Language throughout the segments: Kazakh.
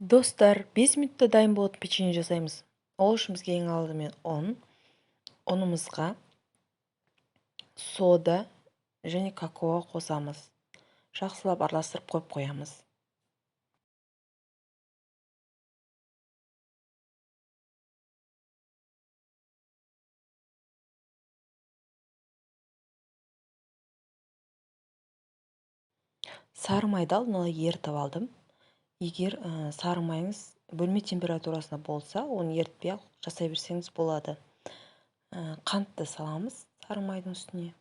Достар, 5 минутта дайын болатын печенье жасаймыз. Ол үшін бізге ең алдымен ұнымызға сода және какао қосамыз. Жақсылап араластырып қойып қоямыз. Сары майды алдын ала ерітіп алдым. Егер сары майыңыз бөлме температурасында болса, оны ерітпей-ақ жасай берсеңіз болады. Қантты саламыз сары майдың үстіне.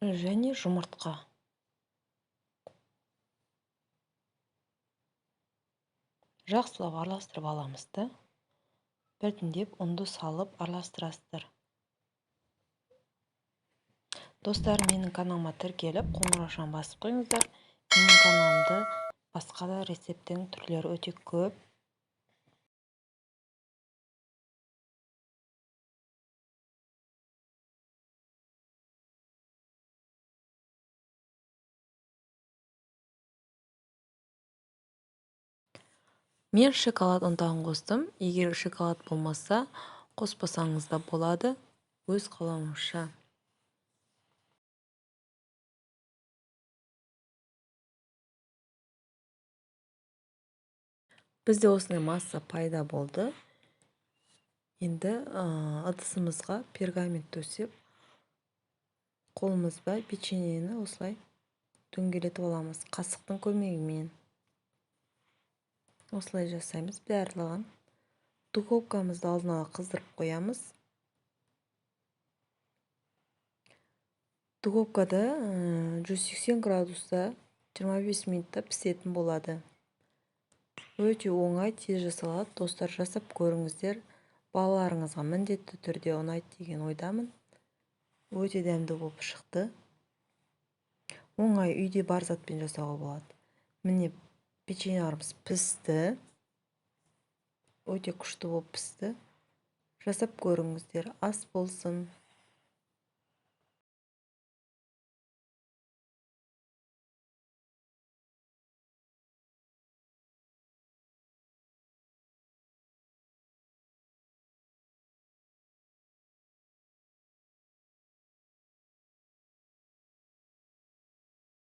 Және жұмыртқа. Жақсылап араластырып аламыз да. Біртіндеп ұнды салып араластырасыздар. Достар, менің каналыма тіркеліп, қоңыраушаны басып қойыңыздар. Менің каналымда басқа да рецепттің түрлері өте көп. Мен шоколад ұнтағын қостым. Егер шоколад болмаса, қоспасаңыз да болады. Өз қалауыңызша. Бізде осындай масса пайда болды. Енді ыдысымызға пергамент төсеп, қолымызға печеньені осылай дөңгелетіп аламыз. Қасықтың көмегімен. Осылай жасаймыз барлығын. Духовкамызды алдын ала қыздырып қоямыз. Духовкада 180 градуста 25 минутта пісетін болады. Өте оңай, тез жасалады. Достар, жасап көріңіздер. Балаларыңызға міндетті түрде ұнайды деген ойдамын. Өте дәмді болып шықты. Оңай, үйде бар затпен жасауға болады. Міне, печеньеларымыз пісті. Өте күшті болып пісті. Жасап көріңіздер. Ас болсын.